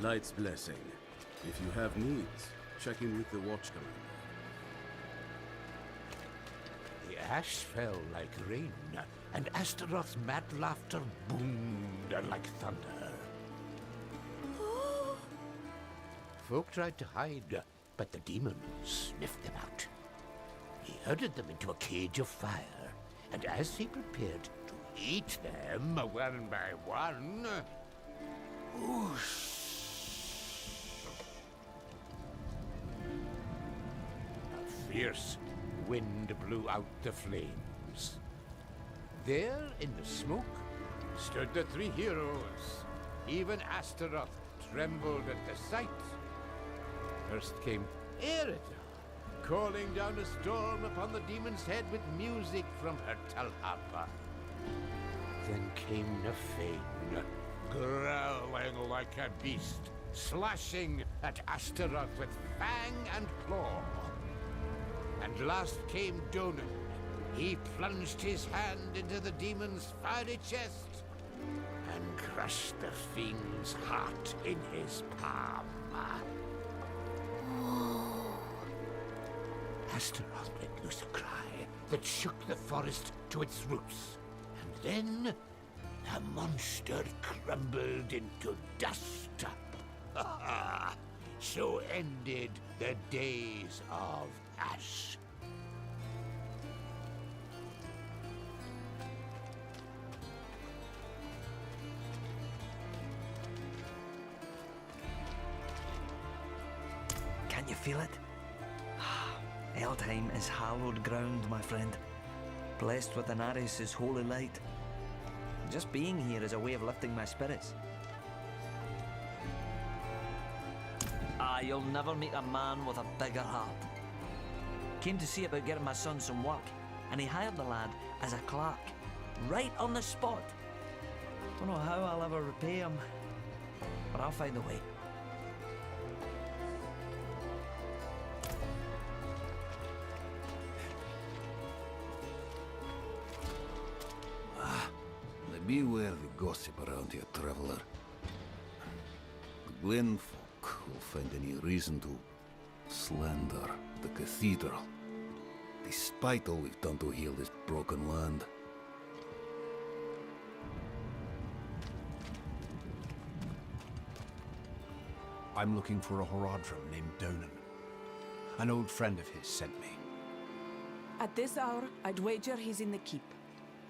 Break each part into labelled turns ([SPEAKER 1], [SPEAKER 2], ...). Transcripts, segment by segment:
[SPEAKER 1] Light's blessing. If you have needs, check in with the Watch Commander.
[SPEAKER 2] The ash fell like rain, and Astaroth's mad laughter boomed like thunder. Folk tried to hide, but the demon sniffed them out. He herded them into a cage of fire, and as he prepared to eat them one by one, whoosh! A fierce wind blew out the flames. There, in the smoke, stood the three heroes. Even Astaroth trembled at the sight. First came Eredar, calling down a storm upon the demon's head with music from her talharpa. Then came Nefane, growling like a beast, slashing at Astaroth with fang and claw. And last came Donan. He plunged his hand into the demon's fiery chest and crushed the fiend's heart in his palm. Astaroth let loose a cry that shook the forest to its roots. And then the monster crumbled into dust. So ended the days of Ash.
[SPEAKER 3] Can't you feel it? Eldheim is hallowed ground, my friend. Blessed with Anaris' holy light. Just being here is a way of lifting my spirits. You'll never meet a man with a bigger heart. Came to see about getting my son some work, and he hired the lad as a clerk, right on the spot. Don't know how I'll ever repay him, but I'll find a way.
[SPEAKER 4] Beware the gossip around here, traveler. The Glen folk will find any reason to slander the cathedral, despite all we've done to heal this broken land.
[SPEAKER 5] I'm looking for a Horadrim named Donan. An old friend of his sent me.
[SPEAKER 6] At this hour, I'd wager he's in the keep.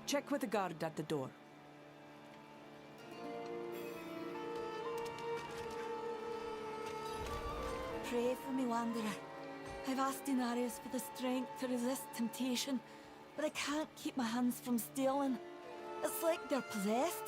[SPEAKER 6] Check with the guard at the door.
[SPEAKER 7] Pray for me, Wanderer. I've asked Inarius for the strength to resist temptation, but I can't keep my hands from stealing. It's like they're possessed.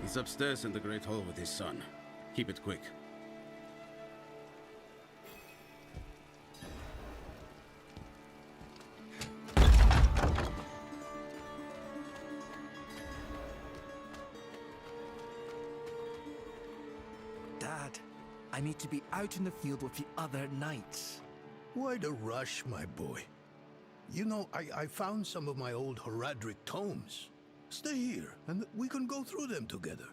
[SPEAKER 1] He's upstairs in the Great Hall with his son. Keep it quick.
[SPEAKER 8] Dad, I need to be out in the field with the other knights.
[SPEAKER 9] Why the rush, my boy? You know, I found some of my old Horadrim tomes. Stay here, and we can go through them together.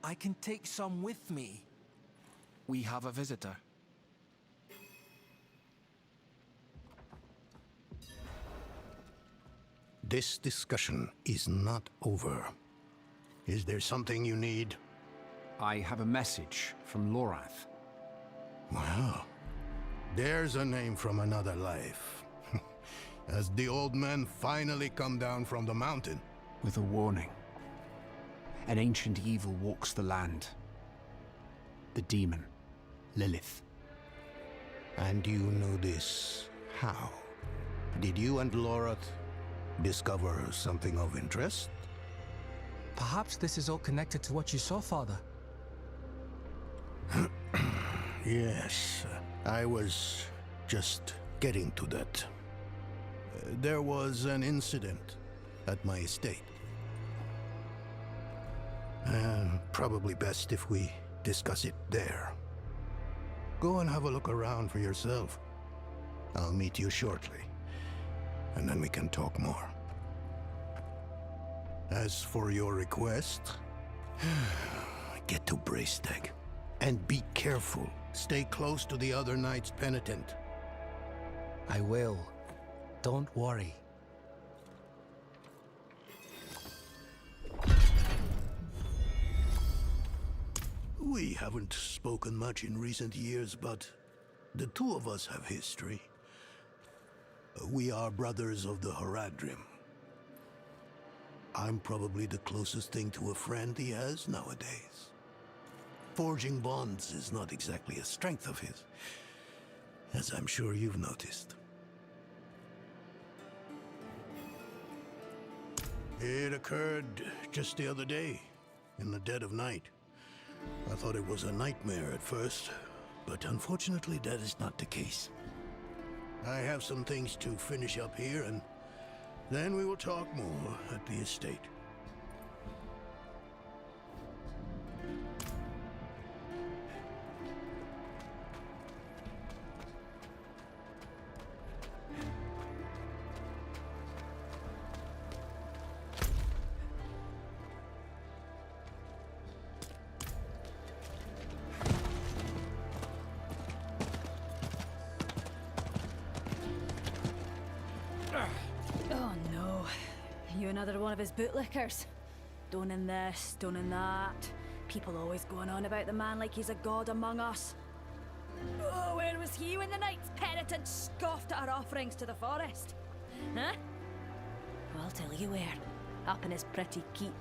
[SPEAKER 8] I can take some with me. We have a visitor.
[SPEAKER 9] This discussion is not over. Is there something you need?
[SPEAKER 5] I have a message from Lorath.
[SPEAKER 9] Wow. There's a name from another life. Has the old man finally come down from the mountain?
[SPEAKER 5] With a warning. An ancient evil walks the land. The demon, Lilith.
[SPEAKER 9] And you know this how? Did you and Lorath discover something of interest?
[SPEAKER 10] Perhaps this is all connected to what you saw, Father.
[SPEAKER 9] Yes, I was just getting to that. There was an incident at my estate. Probably best if we discuss it there. Go and have a look around for yourself. I'll meet you shortly, and then we can talk more. As for your request, get to Braystag. And be careful. Stay close to the other Knights Penitent.
[SPEAKER 10] I will. Don't worry.
[SPEAKER 9] We haven't spoken much in recent years, but the two of us have history. We are brothers of the Horadrim. I'm probably the closest thing to a friend he has nowadays. Forging bonds is not exactly a strength of his, as I'm sure you've noticed. It occurred just the other day, in the dead of night. I thought it was a nightmare at first, but unfortunately that is not the case. I have some things to finish up here, and then we will talk more at the estate.
[SPEAKER 11] Oh no. You another one of his bootlickers? Donan this, Donan that. People always going on about the man like he's a god among us. Oh, where was he when the Knights Penitent scoffed at our offerings to the forest? Huh? Well, I'll tell you where. Up in his pretty keep,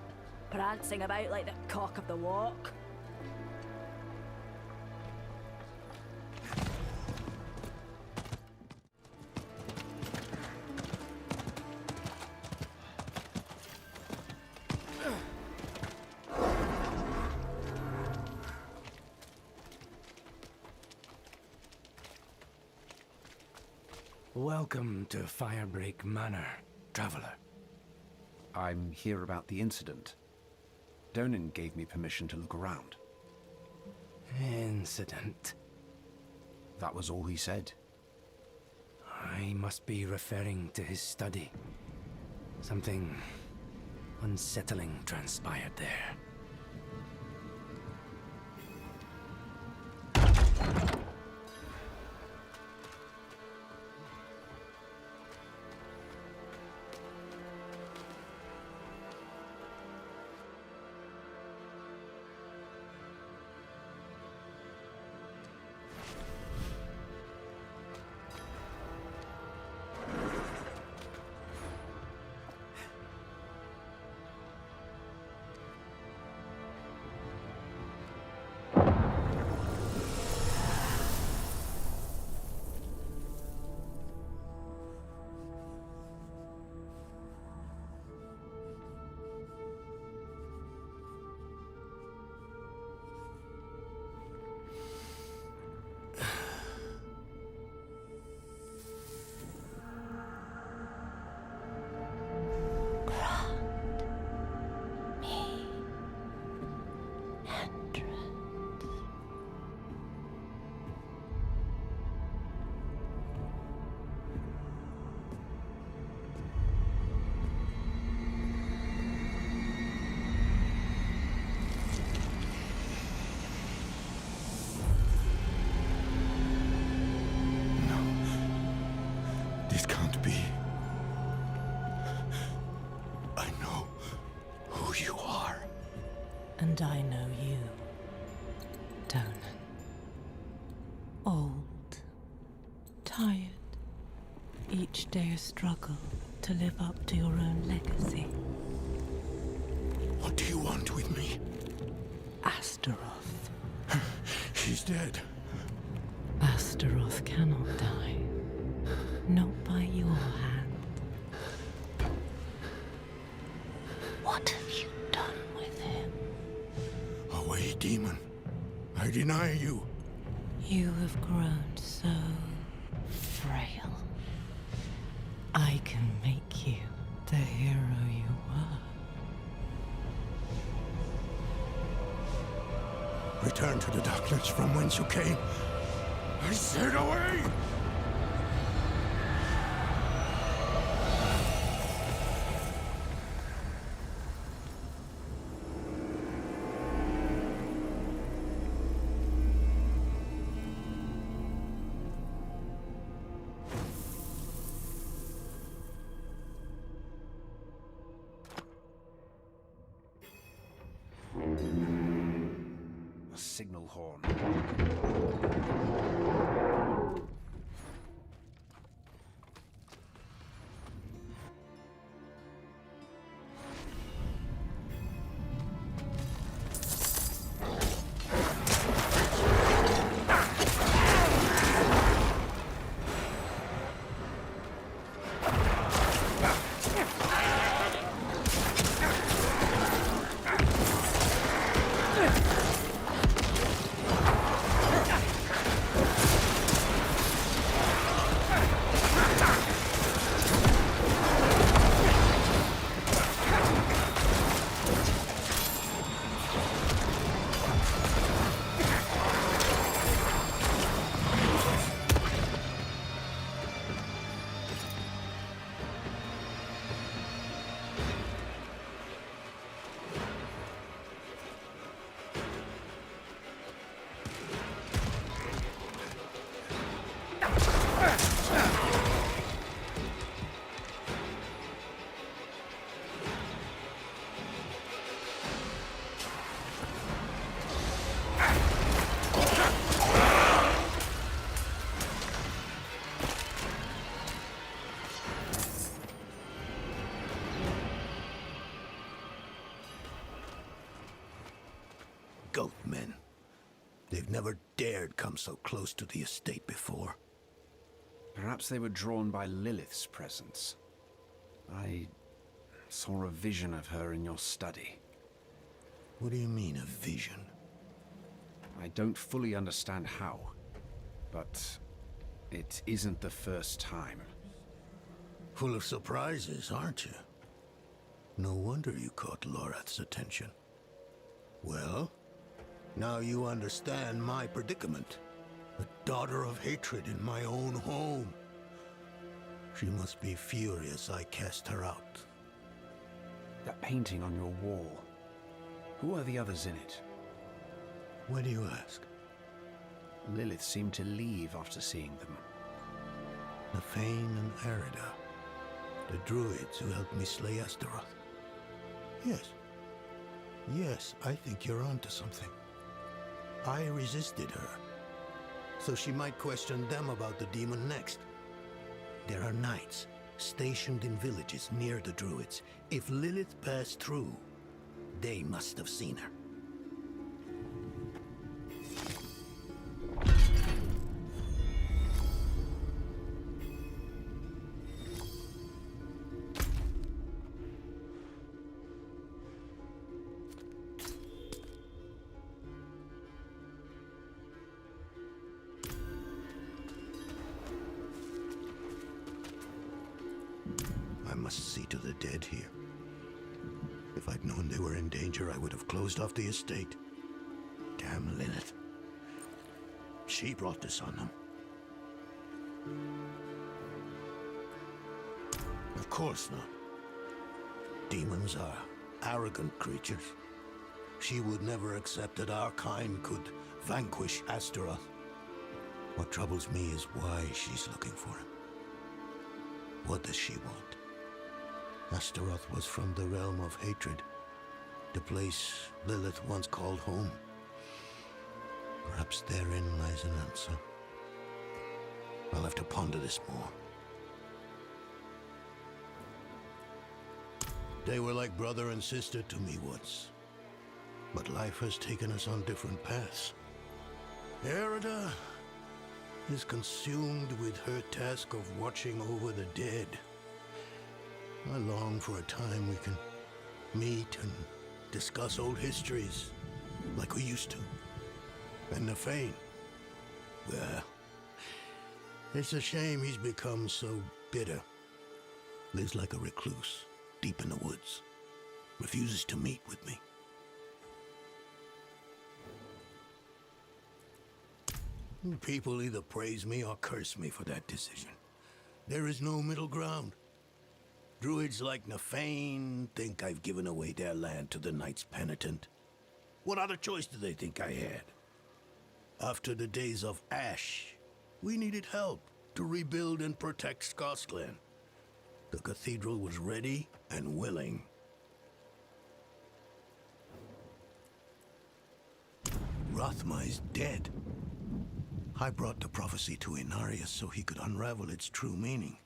[SPEAKER 11] prancing about like the cock of the walk.
[SPEAKER 8] Welcome to Firebreak Manor, traveler.
[SPEAKER 5] I'm here about the incident. Donan gave me permission to look around.
[SPEAKER 8] Incident.
[SPEAKER 5] That was all he said.
[SPEAKER 8] I must be referring to his study. Something unsettling transpired there.
[SPEAKER 9] This can't be. I know who you are.
[SPEAKER 12] And I know you, Donan. Old, tired, each day a struggle to live up to your own legacy.
[SPEAKER 9] What do you want with me?
[SPEAKER 12] Astaroth.
[SPEAKER 9] She's dead.
[SPEAKER 12] Astaroth cannot die. Not by your hand. What have you done with him?
[SPEAKER 9] Away, demon. I deny you.
[SPEAKER 12] You have grown so frail. I can make you the hero you were.
[SPEAKER 9] Return to the darkness from whence you came. I said away!
[SPEAKER 5] A signal horn.
[SPEAKER 9] Goatmen. They've never dared come so close to the estate before.
[SPEAKER 5] Perhaps they were drawn by Lilith's presence. I saw a vision of her in your study.
[SPEAKER 9] What do you mean, a vision?
[SPEAKER 5] I don't fully understand how, but it isn't the first time.
[SPEAKER 9] Full of surprises, aren't you? No wonder you caught Lorath's attention. Well, now you understand my predicament. A daughter of hatred in my own home. She must be furious I cast her out.
[SPEAKER 5] That painting on your wall. Who are the others in it?
[SPEAKER 9] Why do you ask?
[SPEAKER 5] Lilith seemed to leave after seeing them.
[SPEAKER 9] Nefane and Arida. The druids who helped me slay Astaroth. Yes. Yes, I think you're onto something. I resisted her, so she might question them about the demon next. There are knights stationed in villages near the druids. If Lilith passed through, they must have seen her. I must see to the dead here. If I'd known they were in danger, I would have closed off the estate. Damn Lilith. She brought this on them. Of course not. Demons are arrogant creatures. She would never accept that our kind could vanquish Astaroth. What troubles me is why she's looking for him. What does she want? Astaroth was from the realm of hatred, the place Lilith once called home. Perhaps therein lies an answer. I'll have to ponder this more. They were like brother and sister to me once, but life has taken us on different paths. Arida is consumed with her task of watching over the dead. I long for a time we can meet and discuss old histories like we used to. And Nefane, well, it's a shame he's become so bitter. Lives like a recluse, deep in the woods. Refuses to meet with me. People either praise me or curse me for that decision. There is no middle ground. Druids like Nefane think I've given away their land to the Knights Penitent. What other choice do they think I had? After the days of Ash, we needed help to rebuild and protect Scosglen. The cathedral was ready and willing. Rathma is dead. I brought the prophecy to Inarius so he could unravel its true meaning.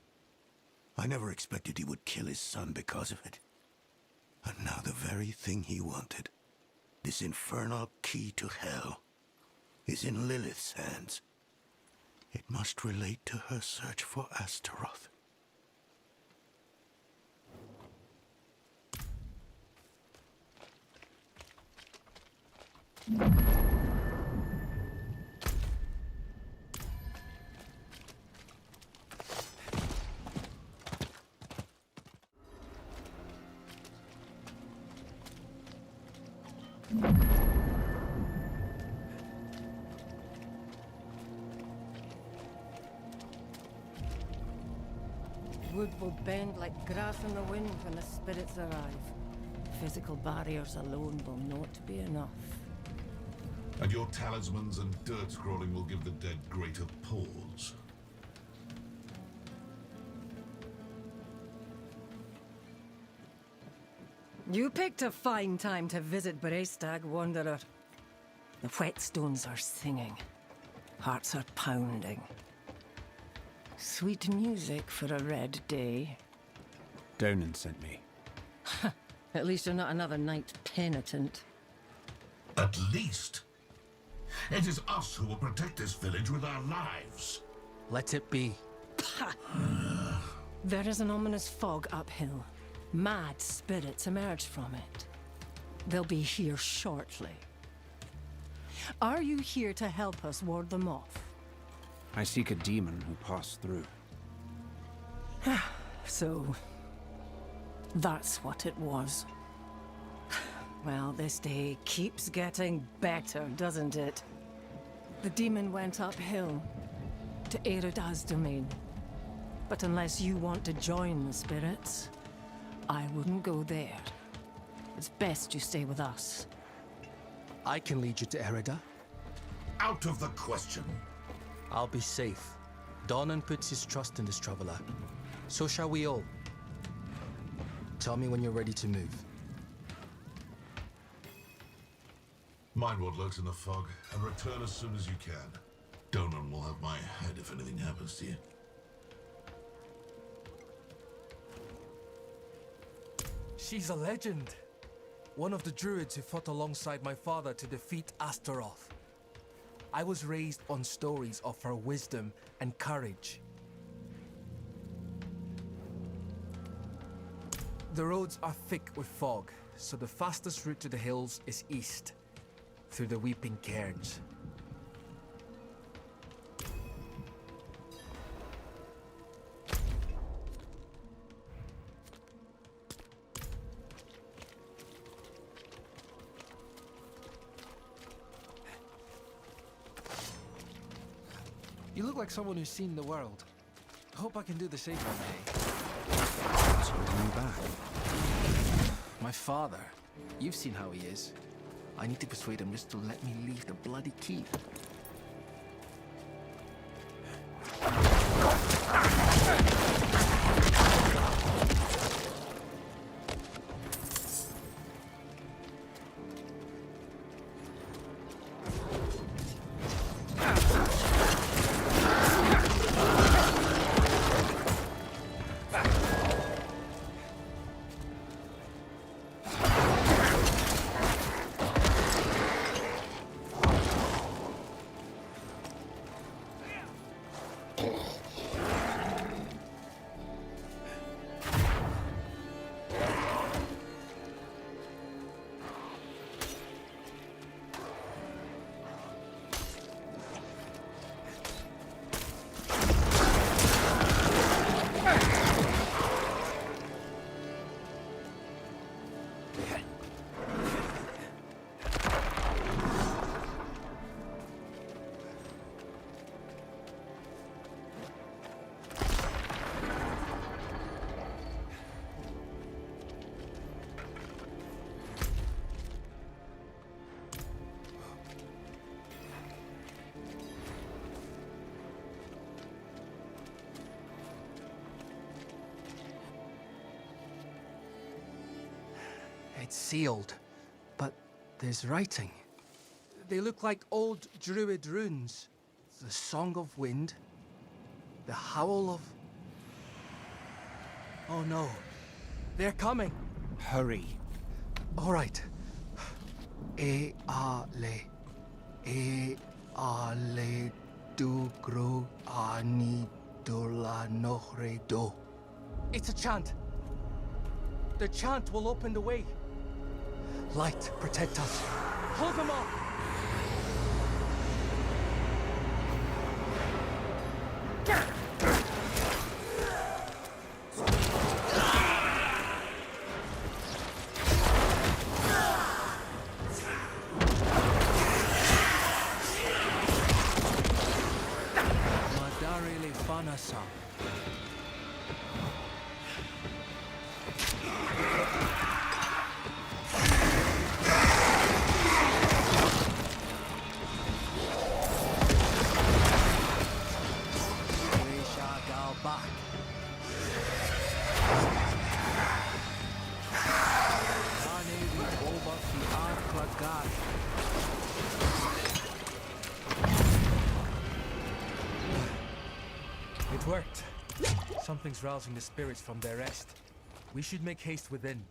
[SPEAKER 9] I never expected he would kill his son because of it. And now the very thing he wanted, this infernal key to hell, is in Lilith's hands. It must relate to her search for Astaroth.
[SPEAKER 13] Wood will bend like grass in the wind when the spirits arrive. Physical barriers alone will not be enough.
[SPEAKER 14] And your talismans and dirt scrolling will give the dead greater pause.
[SPEAKER 13] You picked a fine time to visit Brestag, Wanderer. The whetstones are singing. Hearts are pounding. Sweet music for a red day.
[SPEAKER 5] Donan sent me.
[SPEAKER 13] At least you're not another knight penitent.
[SPEAKER 14] At least? It is us who will protect this village with our lives.
[SPEAKER 10] Let it be.
[SPEAKER 13] There is an ominous fog uphill. Mad spirits emerge from it. They'll be here shortly. Are you here to help us ward them off?
[SPEAKER 5] I seek a demon who passed through.
[SPEAKER 13] So, that's what it was. Well, this day keeps getting better, doesn't it? The demon went uphill to Erida's domain. But unless you want to join the spirits, I wouldn't go there. It's best you stay with us.
[SPEAKER 10] I can lead you to Erida.
[SPEAKER 14] Out of the question.
[SPEAKER 10] I'll be safe. Donan puts his trust in this traveler. So shall we all. Tell me when you're ready to move.
[SPEAKER 14] Mind what lurks in the fog, and return as soon as you can. Donan will have my head if anything happens to you.
[SPEAKER 10] She's a legend. One of the druids who fought alongside my father to defeat Astaroth. I was raised on stories of her wisdom and courage. The roads are thick with fog, so the fastest route to the hills is east, through the Weeping Cairns. You look like someone who's seen the world. I hope I can do the same one day.
[SPEAKER 5] What's holding you back?
[SPEAKER 10] My father. You've seen how he is. I need to persuade him just to let me leave the bloody keep. It's sealed, but there's writing. They look like old druid runes. The Song of Wind, the Howl of... Oh no, they're coming.
[SPEAKER 5] Hurry.
[SPEAKER 10] All right. E ale dugro ani dola nohre do. It's a chant. The chant will open the way. Light, protect us. Hold them off.
[SPEAKER 5] Madarele Fanasa.
[SPEAKER 10] It worked. Something's rousing the spirits from their rest. We should make haste within.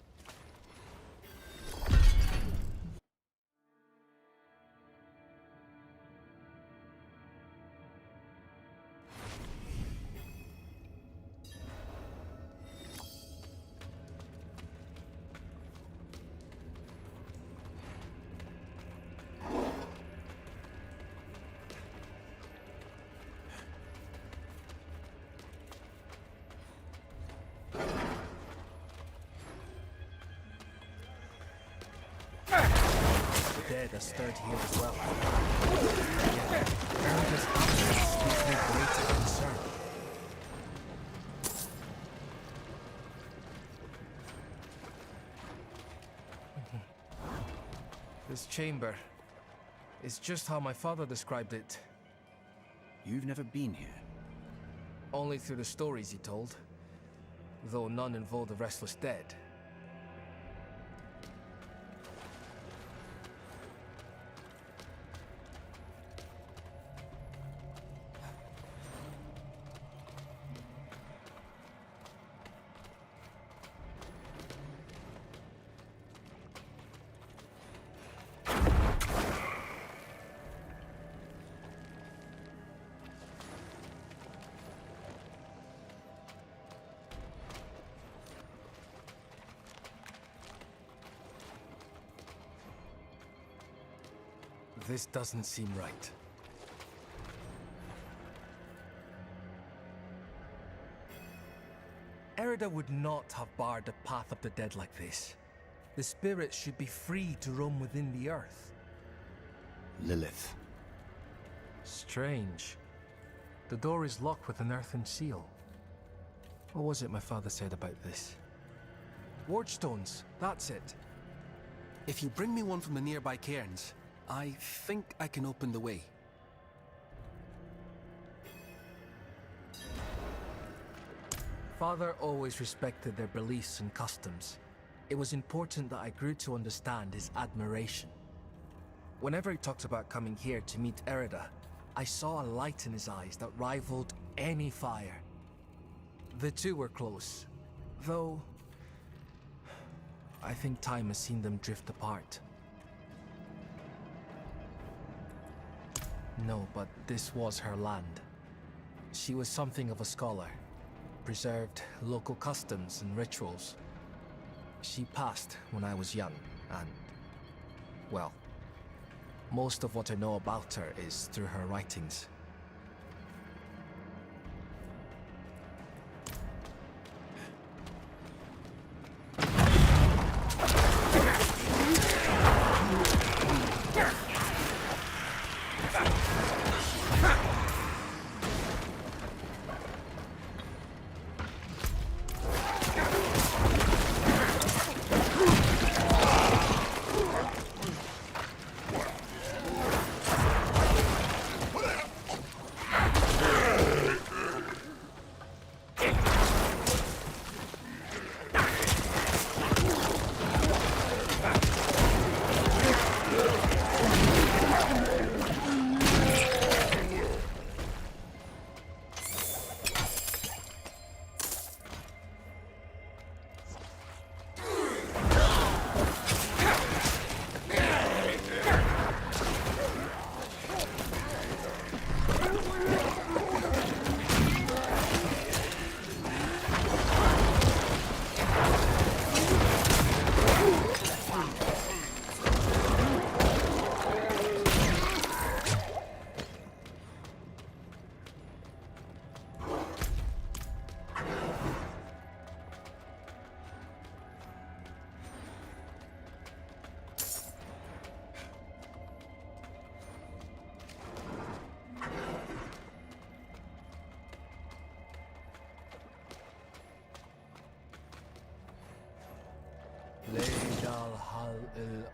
[SPEAKER 10] Dead are stirred here as well. Yet, Erida's absence gives me greater concern. This chamber is just how my father described it.
[SPEAKER 5] You've never been here?
[SPEAKER 10] Only through the stories he told, though none involved the restless dead. This doesn't seem right. Erida would not have barred the path of the dead like this. The spirits should be free to roam within the earth.
[SPEAKER 5] Lilith.
[SPEAKER 10] Strange. The door is locked with an earthen seal. What was it my father said about this? Ward stones, that's it.
[SPEAKER 8] If you bring me one from the nearby cairns, I think I can open the way.
[SPEAKER 10] Father always respected their beliefs and customs. It was important that I grew to understand his admiration. Whenever he talked about coming here to meet Erida, I saw a light in his eyes that rivaled any fire. The two were close, though I think time has seen them drift apart. No, but this was her land. She was something of a scholar, preserved local customs and rituals. She passed when I was young, and, well, most of what I know about her is through her writings.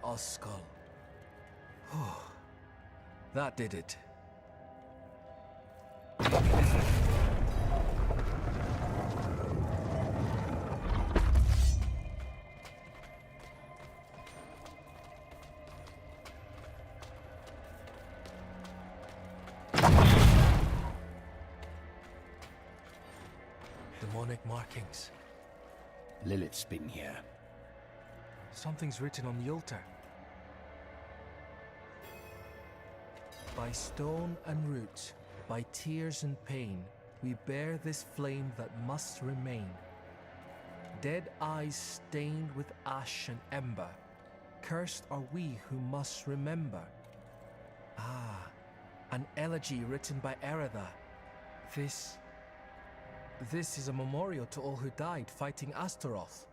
[SPEAKER 10] Oskal. Oh, that did it. Demonic markings.
[SPEAKER 5] Lilith's been here.
[SPEAKER 10] Something's written on the altar. By stone and root, by tears and pain, we bear this flame that must remain. Dead eyes stained with ash and ember, cursed are we who must remember. Ah, an elegy written by Eretha. This is a memorial to all who died fighting Astaroth.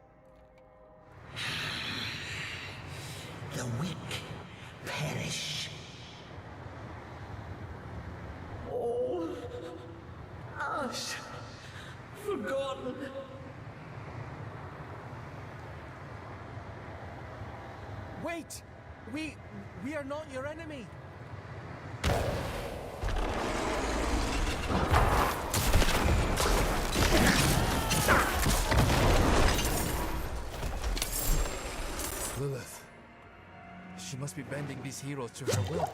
[SPEAKER 15] The weak perish. All ash forgotten.
[SPEAKER 10] Wait! We are not your enemy! Lilith. She must be bending these heroes to her will.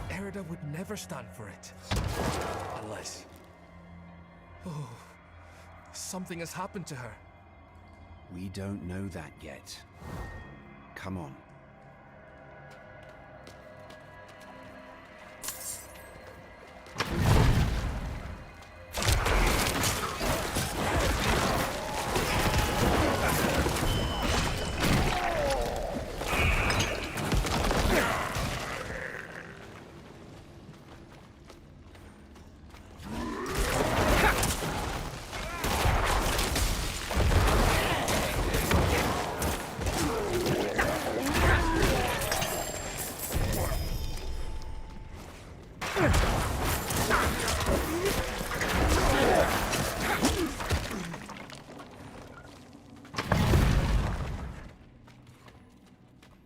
[SPEAKER 10] Erida would never stand for it. Unless... Oh... Something has happened to her.
[SPEAKER 5] We don't know that yet. Come on.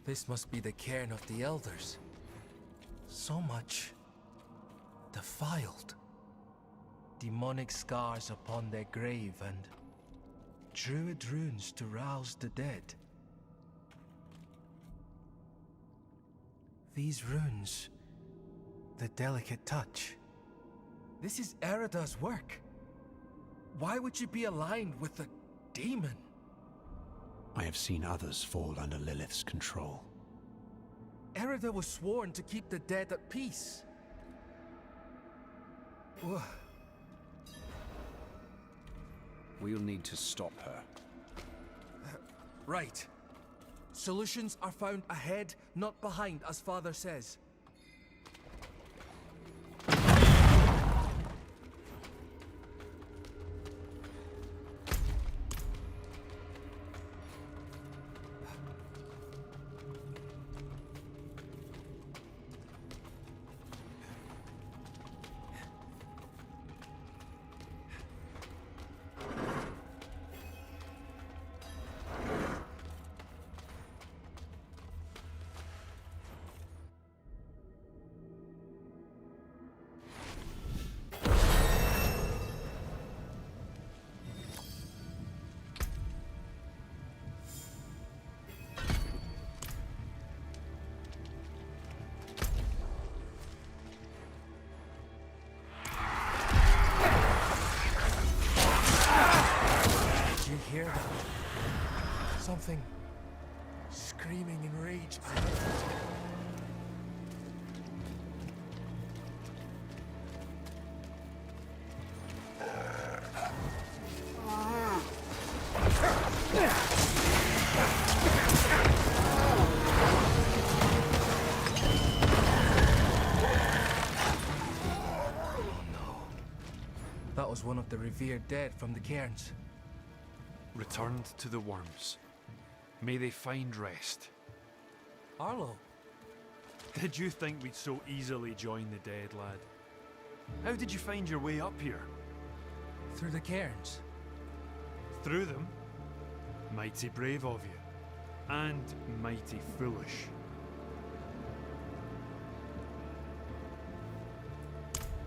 [SPEAKER 10] This must be the cairn of the elders. So much defiled. Demonic scars upon their grave and druid runes to rouse the dead. These runes, the delicate touch. This is Erida's work. Why would you be aligned with a demon?
[SPEAKER 5] I have seen others fall under Lilith's control.
[SPEAKER 10] Erida was sworn to keep the dead at peace. Ugh.
[SPEAKER 5] We'll need to stop her.
[SPEAKER 10] Right. Solutions are found ahead, not behind, as Father says. Hear that? Something screaming in rage. That was one of the revered dead from the cairns.
[SPEAKER 16] Returned to the worms. May they find rest.
[SPEAKER 10] Arlo.
[SPEAKER 16] Did you think we'd so easily join the dead, lad? How did you find your way up here?
[SPEAKER 10] Through the cairns.
[SPEAKER 16] Through them? Mighty brave of you. and mighty foolish.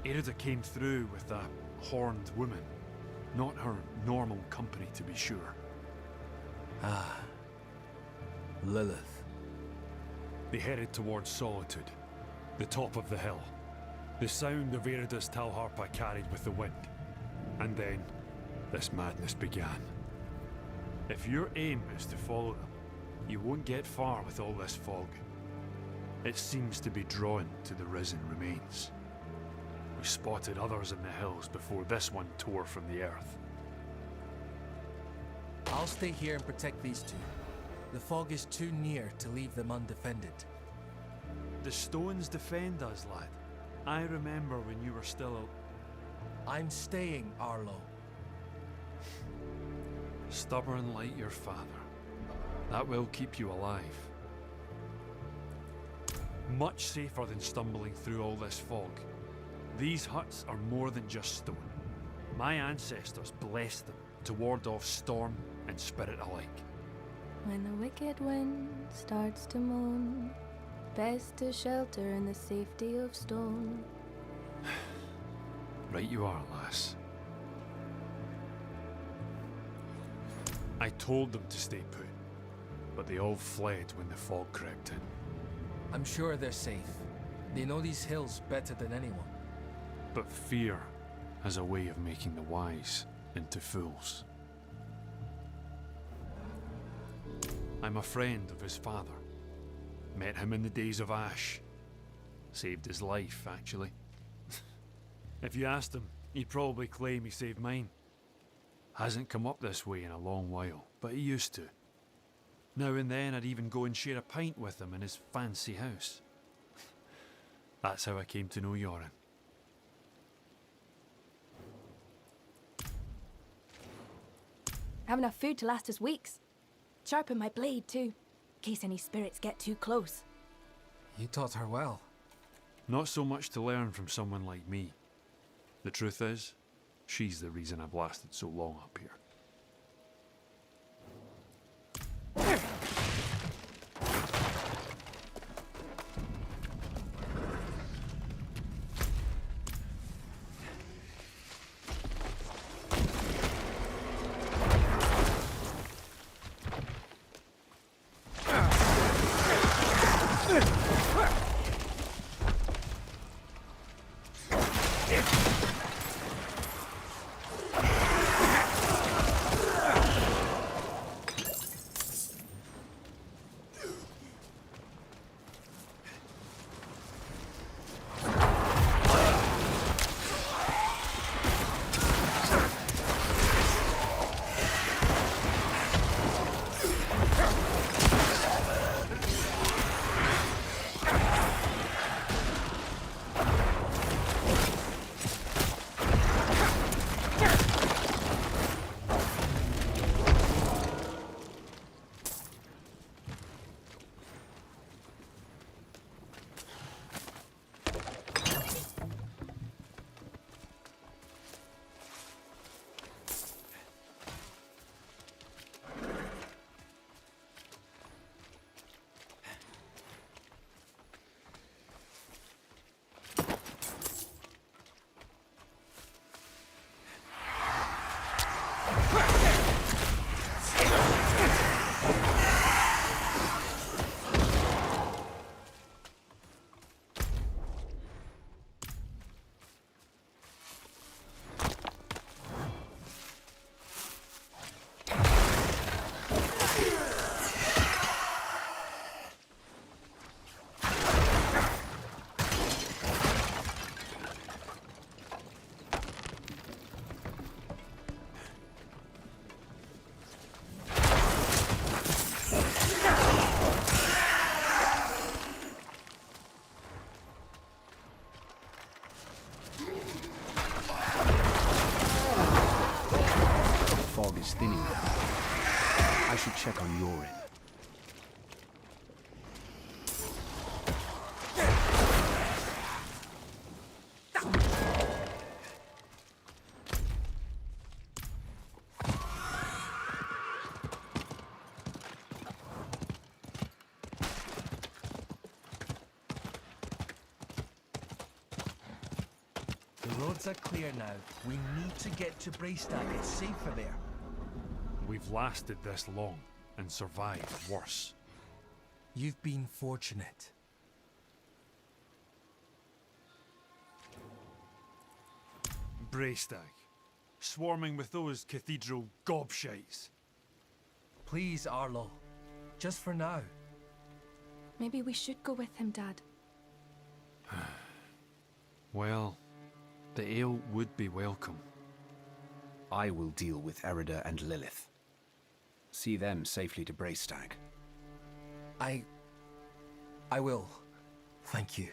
[SPEAKER 16] Erida came through with a horned woman, not her normal company to be sure.
[SPEAKER 5] Ah, Lilith.
[SPEAKER 16] They headed towards Solitude, the top of the hill. The sound of Erida's Talharpa carried with the wind. And then, this madness began. If your aim is to follow them, you won't get far with all this fog. It seems to be drawn to the risen remains. We spotted others in the hills before this one tore from the earth.
[SPEAKER 10] I'll stay here and protect these two. The fog is too near to leave them undefended.
[SPEAKER 16] The stones defend us, lad. I remember when you were still
[SPEAKER 10] I'm staying, Arlo.
[SPEAKER 16] stubborn like your father. That will keep you alive. Much safer than stumbling through all this fog. These huts are more than just stone. My ancestors blessed them to ward off storm and spirit alike.
[SPEAKER 17] When the wicked wind starts to moan, best to shelter in the safety of stone.
[SPEAKER 16] Right you are, lass. I told them to stay put, but they all fled when the fog crept in.
[SPEAKER 10] I'm sure they're safe. They know these hills better than anyone.
[SPEAKER 16] But fear has a way of making the wise into fools. I'm a friend of his father. Met him in the days of Ash. Saved his life, actually. If you asked him, he'd probably claim he saved mine. Hasn't come up this way in a long while, but he used to. Now and then I'd even go and share a pint with him in his fancy house. That's how I came to know Yoren.
[SPEAKER 17] I have enough food to last us weeks. Sharpen my blade too, in case any spirits get too close.
[SPEAKER 10] You taught her well.
[SPEAKER 16] Not so much to learn from someone like me. The truth is, she's the reason I've lasted so long up here.
[SPEAKER 5] Is thinning now. I should check on your end.
[SPEAKER 10] roads are clear now. We need to get to Braystag. It's safer there.
[SPEAKER 16] We've lasted this long and survived worse.
[SPEAKER 10] You've been fortunate.
[SPEAKER 16] Braystag, swarming with those cathedral gobshites.
[SPEAKER 10] Please, Arlo. Just for now.
[SPEAKER 17] Maybe we should go with him, Dad.
[SPEAKER 16] Well, the ale would be welcome.
[SPEAKER 5] I will deal with Erida and Lilith. See them safely to Braystag.
[SPEAKER 10] I will. Thank you.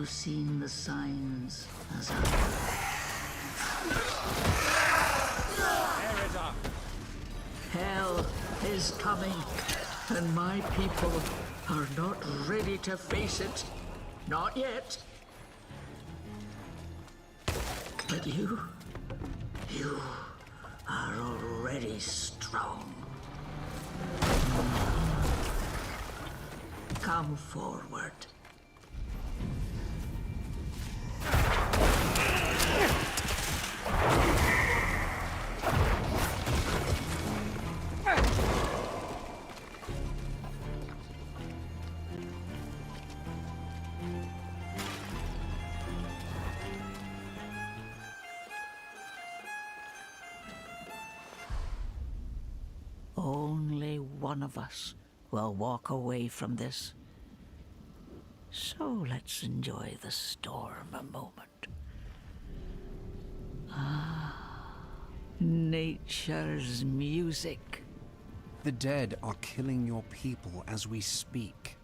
[SPEAKER 15] Seen the signs as Hell is coming, and my people are not ready to face it. Not yet. But you are already strong. Come forward. Only one of us will walk away from this. So let's enjoy the storm a moment. Nature's music.
[SPEAKER 5] The dead are killing your people as we speak.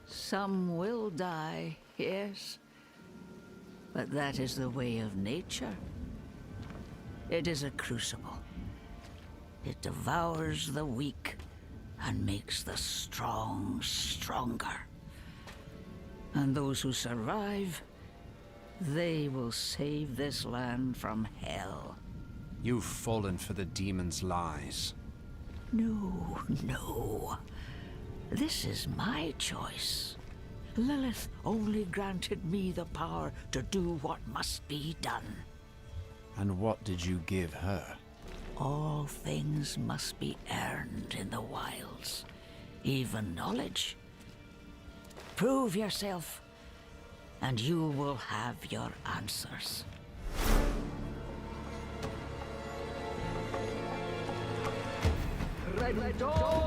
[SPEAKER 15] Some will die, yes. But that is the way of nature. It is a crucible. It devours the weak and makes the strong stronger. And those who survive, they will save this land from hell.
[SPEAKER 5] You've fallen for the demon's lies.
[SPEAKER 15] No. This is my choice. Lilith only granted me the power to do what must be done.
[SPEAKER 5] And what did you give her?
[SPEAKER 15] All things must be earned in the wilds, even knowledge. Prove yourself, and you will have your answers.
[SPEAKER 3] Red door!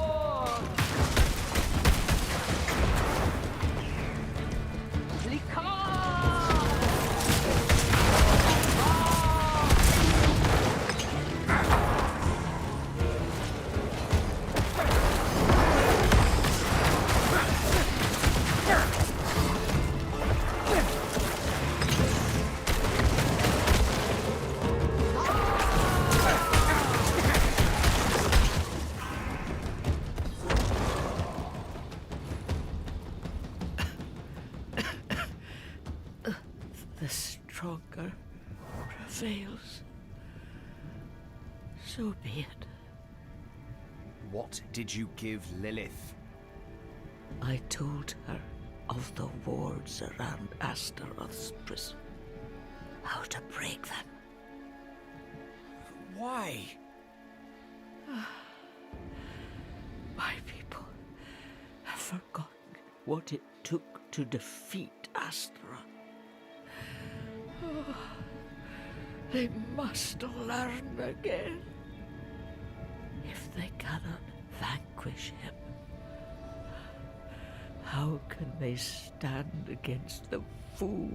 [SPEAKER 15] The stronger prevails. So be it.
[SPEAKER 5] What did you give Lilith?
[SPEAKER 15] I told her of the wards around Astaroth's prison. How to break them.
[SPEAKER 5] Why?
[SPEAKER 15] My people have forgotten what it took to defeat Astaroth. They must learn again. If they cannot vanquish him, how can they stand against the full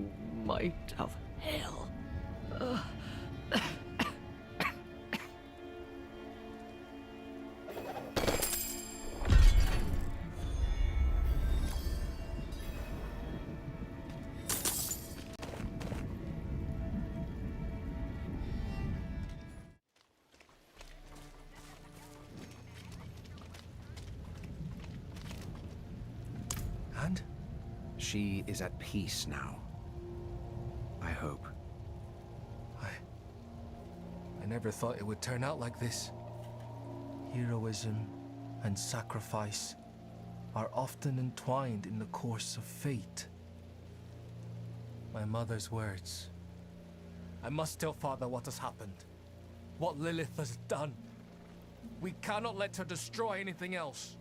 [SPEAKER 15] might of hell?
[SPEAKER 5] And? She is at peace now. I hope.
[SPEAKER 10] I never thought it would turn out like this. Heroism and sacrifice are often entwined in the course of fate. My mother's words. I must tell Father what has happened. What Lilith has done. We cannot let her destroy anything else.